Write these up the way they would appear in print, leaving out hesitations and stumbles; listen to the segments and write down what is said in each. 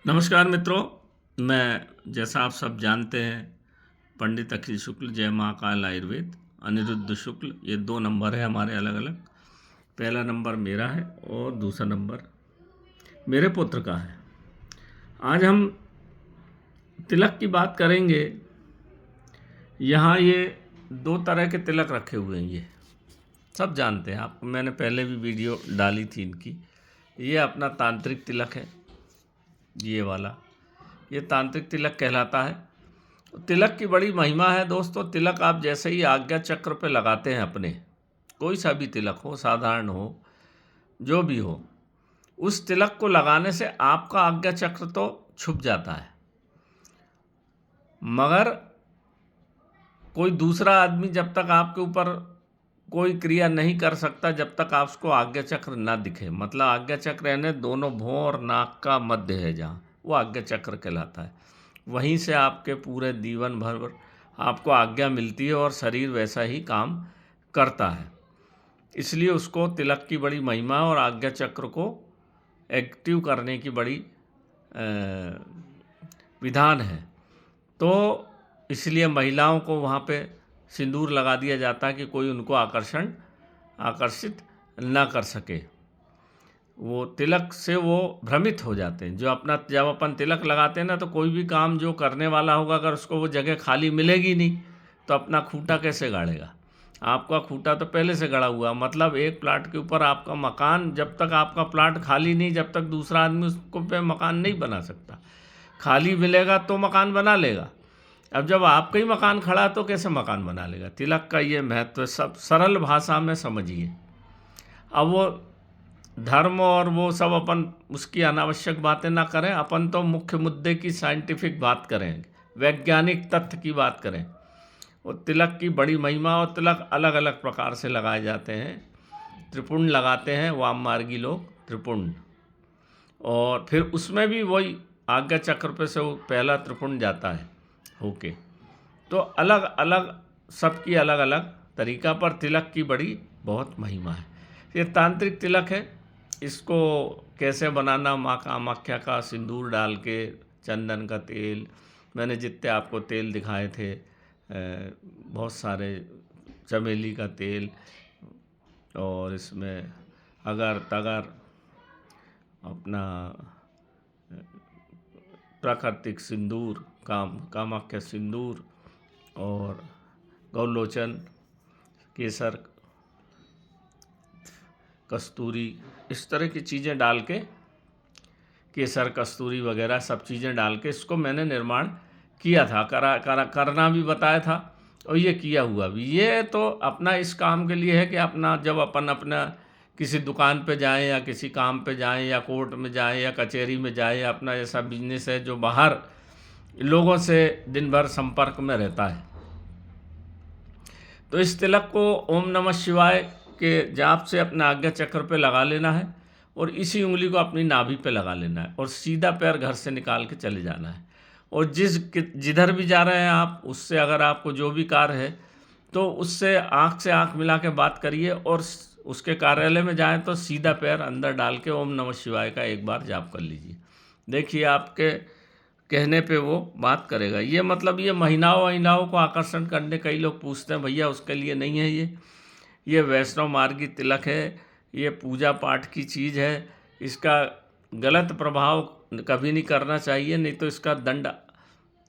नमस्कार मित्रों, मैं जैसा आप सब जानते हैं पंडित अखिल शुक्ल, जय महाकाल आयुर्वेद, अनिरुद्ध शुक्ल, ये 2 नंबर है हमारे अलग-अलग। पहला नंबर मेरा है और दूसरा नंबर मेरे पुत्र का है। आज हम तिलक की बात करेंगे। यहाँ ये 2 तरह के तिलक रखे हुए हैं, ये सब जानते हैं आप। मैंने पहले भी वीडियो डाली थी इनकी। ये अपना तांत्रिक तिलक है, ये वाला, ये तांत्रिक तिलक कहलाता है। तिलक की बड़ी महिमा है दोस्तों। तिलक आप जैसे ही आज्ञा चक्र पे लगाते हैं अपने, कोई सा भी तिलक हो, साधारण हो, जो भी हो, उस तिलक को लगाने से आपका आज्ञा चक्र तो छुप जाता है, मगर कोई दूसरा आदमी जब तक आपके ऊपर कोई क्रिया नहीं कर सकता जब तक आप उसको आज्ञा चक्र ना दिखे। मतलब आज्ञा चक्र यानी दोनों भौं और नाक का मध्य है, जहाँ वो आज्ञा चक्र कहलाता है। वहीं से आपके पूरे जीवन भर आपको आज्ञा मिलती है और शरीर वैसा ही काम करता है। इसलिए उसको तिलक की बड़ी महिमा और आज्ञा चक्र को एक्टिव करने की बड़ी विधान है। तो इसलिए महिलाओं को वहाँ पे सिंदूर लगा दिया जाता है कि कोई उनको आकर्षित ना कर सके। वो तिलक से वो भ्रमित हो जाते हैं। जब अपन तिलक लगाते हैं ना, तो कोई भी काम जो करने वाला होगा, अगर उसको वो जगह खाली मिलेगी नहीं तो अपना खूंटा कैसे गाड़ेगा। आपका खूंटा तो पहले से गड़ा हुआ, मतलब एक प्लाट के ऊपर आपका मकान, जब तक आपका प्लाट खाली नहीं, जब तक दूसरा आदमी उसको पे मकान नहीं बना सकता। खाली मिलेगा तो मकान बना लेगा। अब जब आपका ही मकान खड़ा तो कैसे मकान बना लेगा। तिलक का ये महत्व सब सरल भाषा में समझिए। अब वो धर्म और वो सब अपन उसकी अनावश्यक बातें ना करें, अपन तो मुख्य मुद्दे की साइंटिफिक बात करें, वैज्ञानिक तथ्य की बात करें। वो तिलक की बड़ी महिमा। और तिलक अलग अलग प्रकार से लगाए जाते हैं। त्रिपुंड लगाते हैं वाम मार्गी लोग, त्रिपुंड, और फिर उसमें भी वही आज्ञा चक्र पे से वो पहला त्रिपुंड जाता है होके। तो अलग अलग सबकी अलग अलग तरीका पर तिलक की बड़ी बहुत महिमा है। ये तांत्रिक तिलक है। इसको कैसे बनाना, माँ कामाख्या का सिंदूर डाल के, चंदन का तेल, मैंने जितने आपको तेल दिखाए थे, बहुत सारे, चमेली का तेल, और इसमें अगर तगर अपना प्राकृतिक सिंदूर, कामाख्या सिंदूर, और गौलोचन, केसर, कस्तूरी, इस तरह की चीज़ें डाल के, केसर, कस्तूरी वगैरह सब चीज़ें डाल के इसको मैंने निर्माण किया था, करना भी बताया था, और ये किया हुआ भी। ये तो अपना इस काम के लिए है कि अपना जब अपन अपना किसी दुकान पे जाएं या किसी काम पे जाएं या कोर्ट में जाएं या कचहरी में जाएं, अपना ऐसा बिजनेस है जो बाहर लोगों से दिन भर संपर्क में रहता है, तो इस तिलक को ओम नमः शिवाय के जाप से अपने आज्ञा चक्र पे लगा लेना है, और इसी उंगली को अपनी नाभि पे लगा लेना है, और सीधा पैर घर से निकाल के चले जाना है। और जिधर भी जा रहे हैं आप, उससे अगर आपको जो भी कार्य है तो उससे आँख से आँख मिला के बात करिए, और उसके कार्यालय में जाएं तो सीधा पैर अंदर डाल के ओम नमः शिवाय का एक बार जाप कर लीजिए। देखिए आपके कहने पे वो बात करेगा। ये मतलब ये महिलाओं को आकर्षण करने, कई लोग पूछते हैं भैया उसके लिए नहीं है ये वैष्णव मार्गी तिलक है, ये पूजा पाठ की चीज़ है, इसका गलत प्रभाव कभी नहीं करना चाहिए, नहीं तो इसका दंड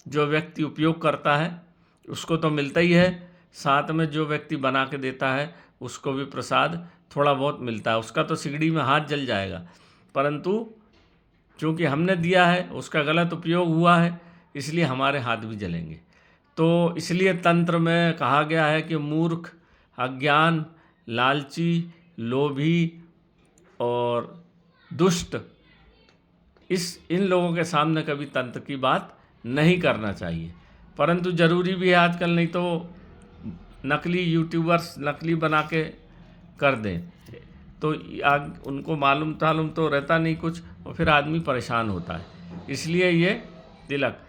जो व्यक्ति उपयोग करता है उसको तो मिलता ही है, साथ में जो व्यक्ति बना के देता है उसको भी प्रसाद थोड़ा बहुत मिलता है। उसका तो सिगड़ी में हाथ जल जाएगा, परंतु चूँकि हमने दिया है, उसका गलत उपयोग हुआ है, इसलिए हमारे हाथ भी जलेंगे। तो इसलिए तंत्र में कहा गया है कि मूर्ख, अज्ञान, लालची, लोभी और दुष्ट, इन लोगों के सामने कभी तंत्र की बात नहीं करना चाहिए। परंतु ज़रूरी भी है आजकल, नहीं तो नकली यूट्यूबर्स नकली बना के कर दें, तो उनको मालूम तो रहता नहीं कुछ, और फिर आदमी परेशान होता है। इसलिए ये तिलक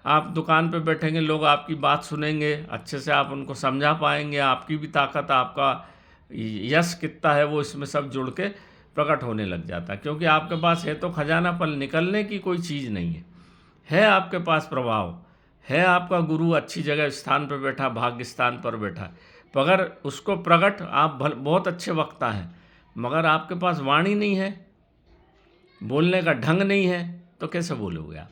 आप दुकान पे बैठेंगे, लोग आपकी बात सुनेंगे, अच्छे से आप उनको समझा पाएंगे, आपकी भी ताकत, आपका यश कितना है वो इसमें सब जुड़ के प्रकट होने लग जाता है, क्योंकि आपके पास है तो खजाना, पर निकलने की कोई चीज़ नहीं है आपके पास प्रभाव, है आपका गुरु अच्छी जगह स्थान पर बैठा, भाग्य स्थान पर बैठा है, मगर उसको प्रकट आप बहुत अच्छे वक्ता हैं, मगर आपके पास वाणी नहीं है, बोलने का ढंग नहीं है, तो कैसे बोलोगे आप?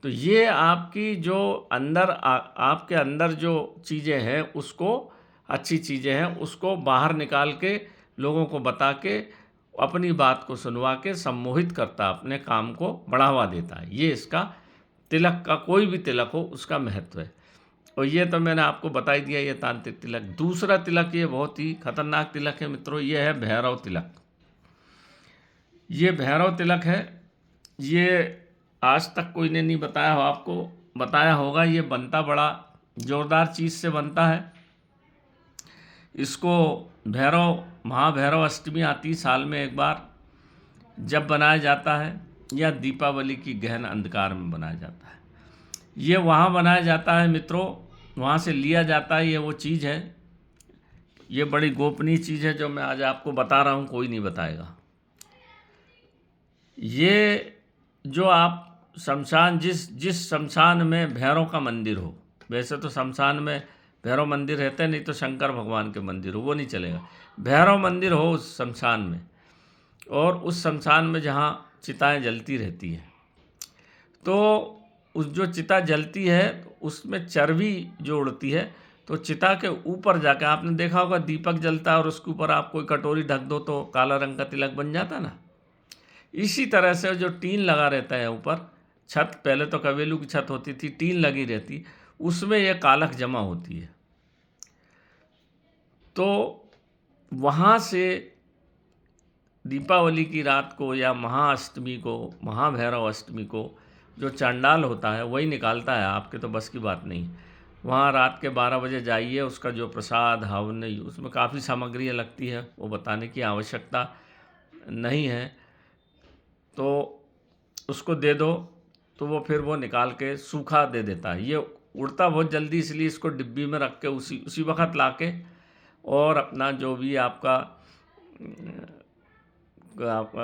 तो ये आपकी जो अंदर आपके अंदर जो चीज़ें हैं, उसको अच्छी चीज़ें हैं, उसको बाहर निकाल के लोगों को बता के अपनी बात को सुनवा के सम्मोहित करता, अपने काम को बढ़ावा देता है। ये इसका तिलक का, कोई भी तिलक हो उसका महत्व है। और ये तो मैंने आपको बता ही दिया, ये तांत्रिक तिलक। दूसरा तिलक, ये बहुत ही खतरनाक तिलक है मित्रों, ये है भैरव तिलक। ये भैरव तिलक है, ये आज तक कोई ने नहीं बताया हो, आपको बताया होगा। ये बनता बड़ा जोरदार चीज़ से बनता है। इसको भैरव, महाभैरव अष्टमी आती साल में एक बार, जब बनाया जाता है, या दीपावली की गहन अंधकार में बनाया जाता है। ये वहाँ बनाया जाता है मित्रों, वहाँ से लिया जाता है। ये वो चीज़ है, ये बड़ी गोपनीय चीज़ है जो मैं आज आपको बता रहा हूँ, कोई नहीं बताएगा। ये जो आप शमशान, जिस शमशान में भैरव का मंदिर हो, वैसे तो शमशान में भैरव मंदिर रहते हैं, नहीं तो शंकर भगवान के मंदिर हो, वो नहीं चलेगा। भैरव मंदिर हो उस शमशान में, और उस शमशान में जहाँ चिताएं जलती रहती हैं, तो उस जो चिता जलती है उसमें चर्बी जो उड़ती है, तो चिता के ऊपर जाकर, आपने देखा होगा दीपक जलता है और उसके ऊपर आप कोई कटोरी ढक दो तो काला रंग का तिलक बन जाता ना। इसी तरह से जो टीन लगा रहता है ऊपर छत, पहले तो कवेलू की छत होती थी, टीन लगी रहती, उसमें यह कालख जमा होती है। तो वहाँ से दीपावली की रात को या महाअष्टमी को, महाभैरव अष्टमी को, जो चांडाल होता है वही निकालता है, आपके तो बस की बात नहीं। वहाँ रात के 12 बजे जाइए, उसका जो प्रसाद हवन, उसमें काफ़ी सामग्रियाँ लगती है, वो बताने की आवश्यकता नहीं है, तो उसको दे दो, तो वो फिर वो निकाल के सूखा दे देता है। ये उड़ता बहुत जल्दी, इसलिए इसको डिब्बी में रख के उसी वक्त ला के, और अपना जो भी आपका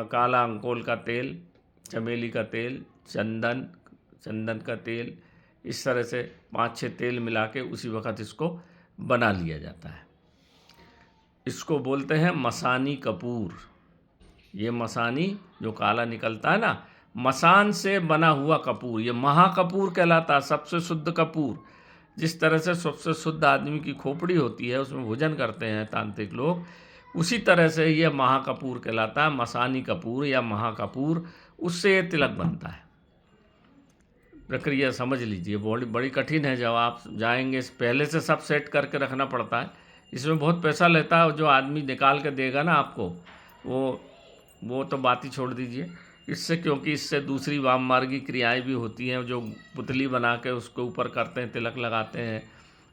काला अंकोल का तेल, चमेली का तेल, चंदन का तेल, इस तरह से 5-6 तेल मिला के उसी वक्त इसको बना लिया जाता है। इसको बोलते हैं मसानी कपूर। ये मसानी जो काला निकलता है ना, मसान से बना हुआ कपूर, ये महाकपूर कहलाता है, सबसे शुद्ध कपूर। जिस तरह से सबसे शुद्ध आदमी की खोपड़ी होती है, उसमें भोजन करते हैं तांत्रिक लोग, उसी तरह से ये महाकपूर कहलाता है, मसानी कपूर या महाकपूर, उससे ये तिलक बनता है। प्रक्रिया समझ लीजिए, बड़ी कठिन है। जब आप जाएंगे, पहले से सब सेट करके रखना पड़ता है, इसमें बहुत पैसा लेता है। जो आदमी निकाल के देगा ना आपको, वो तो बात ही छोड़ दीजिए इससे, क्योंकि इससे दूसरी वाम मार्गी क्रियाएँ भी होती हैं, जो पुतली बना के उसके ऊपर करते हैं, तिलक लगाते हैं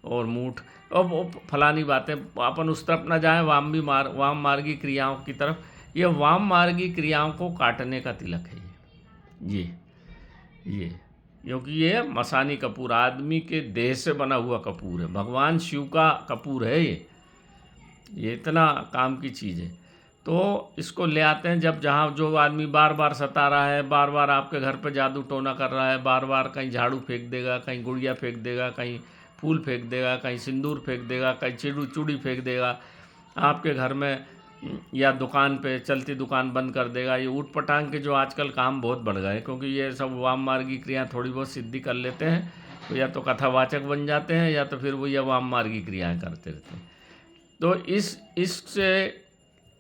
और मूठ, और वो फलानी बातें। अपन उस तरफ ना जाएं, वाम मार्गी क्रियाओं की तरफ। ये वाम मार्गी क्रियाओं को काटने का तिलक है ये क्योंकि ये मसानी कपूर, आदमी के देह से बना हुआ कपूर है, भगवान शिव का कपूर है ये इतना काम की चीज़ है। तो इसको ले आते हैं, जब जहाँ जो आदमी बार बार सता रहा है, बार बार आपके घर पे जादू टोना कर रहा है, बार बार कहीं झाड़ू फेंक देगा, कहीं गुड़िया फेंक देगा, कहीं फूल फेंक देगा, कहीं सिंदूर फेंक देगा, कहीं चूड़ी फेंक देगा आपके घर में, या दुकान पे चलती दुकान बंद कर देगा। ये ऊट पटांग के जो आजकल काम बहुत बढ़ गए, क्योंकि ये सब वाम मार्गी क्रियाएँ थोड़ी बहुत सिद्धि कर लेते हैं, तो या तो कथावाचक बन जाते हैं, या तो फिर वो ये वाम मार्गी क्रियाएँ करते रहते हैं। तो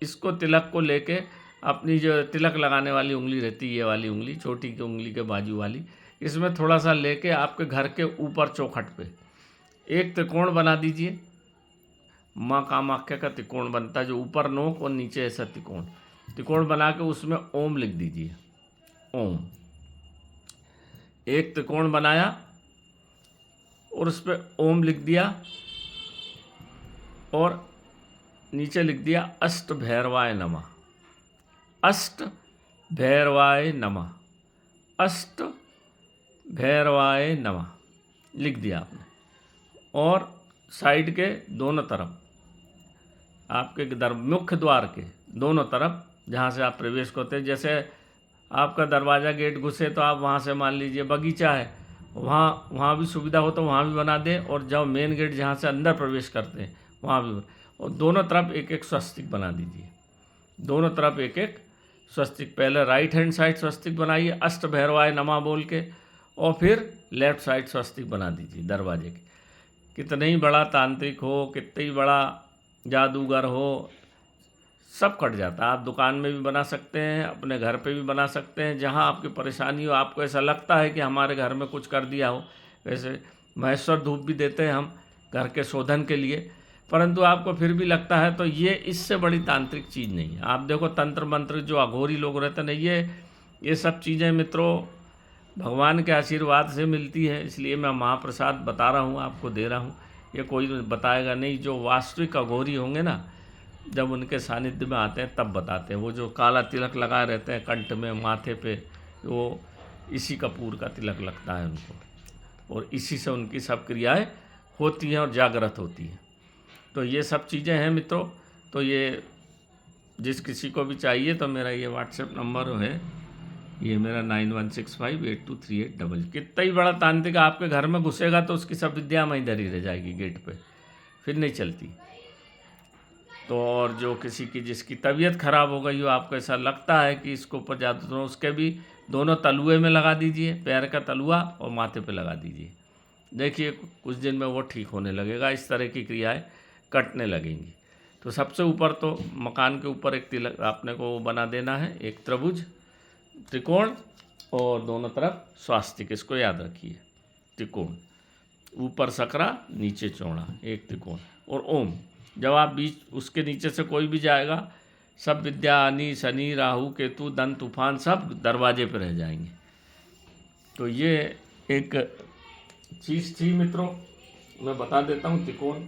इसको तिलक को लेके, अपनी जो तिलक लगाने वाली उंगली रहती है, ये वाली उंगली, छोटी की उंगली के बाजू वाली, इसमें थोड़ा सा लेके आपके घर के ऊपर चौखट पे एक त्रिकोण बना दीजिए। माँ कामाख्या का त्रिकोण बनता है, जो ऊपर नोक और नीचे ऐसा त्रिकोण बना के उसमें ओम लिख दीजिए। ओम, एक त्रिकोण बनाया और उस पर ओम लिख दिया, और नीचे लिख दिया अष्ट भैरवाय नमः, अष्ट भैरवाय नमः, अष्ट भैरवाय नमः लिख दिया आपने। और साइड के दोनों तरफ, आपके मुख्य द्वार के दोनों तरफ जहाँ से आप प्रवेश करते हैं। जैसे आपका दरवाज़ा गेट घुसे तो आप वहाँ से मान लीजिए बगीचा है, वहाँ भी सुविधा हो तो वहाँ भी बना दें, और जब मेन गेट जहाँ से अंदर प्रवेश करते हैं वहाँ भी, और दोनों तरफ एक एक स्वस्तिक बना दीजिए। दोनों तरफ एक एक स्वस्तिक, पहले राइट हैंड साइड स्वस्तिक बनाइए अष्ट भैरवाय नमः बोल के, और फिर लेफ्ट साइड स्वस्तिक बना दीजिए दरवाजे के। कितना ही बड़ा तांत्रिक हो, कितना ही बड़ा जादूगर हो, सब कट जाता है। आप दुकान में भी बना सकते हैं, अपने घर पे भी बना सकते हैं, जहाँ आपकी परेशानी हो, आपको ऐसा लगता है कि हमारे घर में कुछ कर दिया हो। वैसे महेश्वर धूप भी देते हैं हम घर के शोधन के लिए, परंतु आपको फिर भी लगता है तो ये इससे बड़ी तांत्रिक चीज़ नहीं है। आप देखो तंत्र मंत्र जो अघोरी लोग रहते हैं, ये सब चीज़ें मित्रों भगवान के आशीर्वाद से मिलती है, इसलिए मैं महाप्रसाद बता रहा हूँ, आपको दे रहा हूँ। ये कोई बताएगा नहीं। जो वास्तविक अघोरी होंगे ना, जब उनके सानिध्य में आते हैं तब बताते हैं। वो जो काला तिलक लगाए रहते हैं कंठ में, माथे पे, वो इसी कपूर का तिलक लगता है उनको, और इसी से उनकी सब क्रियाएं होती हैं और जागृत होती हैं। तो ये सब चीज़ें हैं मित्रों। तो ये जिस किसी को भी चाहिए तो मेरा ये व्हाट्सएप नंबर है, ये मेरा 9165823800। कितना ही बड़ा तांत्रिक आपके घर में घुसेगा तो उसकी सब विद्या वहीं धरी रह जाएगी गेट पे, फिर नहीं चलती। तो और जो किसी की जिसकी तबीयत खराब हो गई हो, आपको ऐसा लगता है कि इसको ऊपर जादू, तो उसके भी दोनों तलुए में लगा दीजिए, पैर का तलुआ और माथे पे लगा दीजिए। देखिए कुछ दिन में वो ठीक होने लगेगा, इस तरह की क्रियाएं कटने लगेंगी। तो सबसे ऊपर तो मकान के ऊपर एक तिलक आपने को बना देना है, एक त्रिभुज त्रिकोण और दोनों तरफ स्वास्तिक, इसको याद रखिए। त्रिकोण, ऊपर सकरा नीचे चौड़ा, एक त्रिकोण, और ओम। जब आप बीच उसके नीचे से कोई भी जाएगा, सब विद्या आनी, शनि, राहु, केतु, दंत, तूफान सब दरवाजे पर रह जाएंगे। तो ये एक चीज़ थी मित्रों, मैं बता देता हूँ त्रिकोण।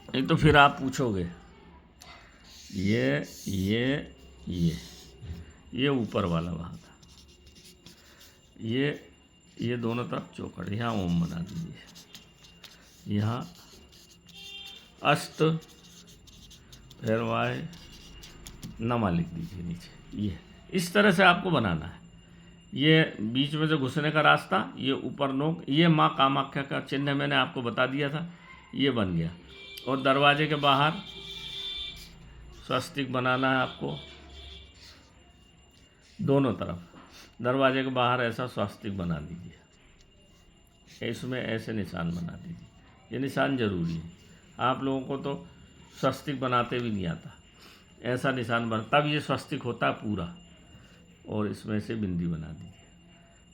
नहीं तो फिर आप पूछोगे ये ऊपर वाला भाग, ये दोनों तरफ चौकड़, यहाँ ओम बना दीजिए, यहाँ अष्ट भैरवाय नमः लिख दीजिए नीचे। ये इस तरह से आपको बनाना है। ये बीच में से घुसने का रास्ता, ये ऊपर नोक, ये माँ कामाख्या का चिन्ह मैंने आपको बता दिया था, ये बन गया। और दरवाजे के बाहर स्वस्तिक बनाना है आपको, दोनों तरफ दरवाजे के बाहर ऐसा स्वस्तिक बना दीजिए। इसमें ऐसे निशान बना दीजिए, ये निशान जरूरी है। आप लोगों को तो स्वस्तिक बनाते भी नहीं आता, ऐसा निशान बन, तब ये स्वस्तिक होता है पूरा। और इसमें से बिंदी बना दीजिए,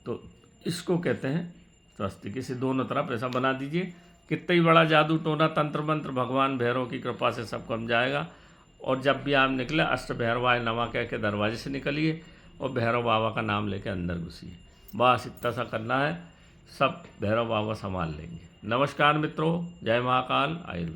तो इसको कहते हैं स्वस्तिक। इसे दोनों तरफ ऐसा बना दीजिए। कितना ही बड़ा जादू टोना तंत्र मंत्र भगवान भैरव की कृपा से सब कम जाएगा। और जब भी आप निकले अष्ट भैरवाय नमः कह के दरवाजे से निकलिए और भैरव बाबा का नाम लेके अंदर घुसिए। बस इतना सा करना है, सब भैरव बाबा संभाल लेंगे। नमस्कार मित्रों, जय महाकाल आयुर्वेद।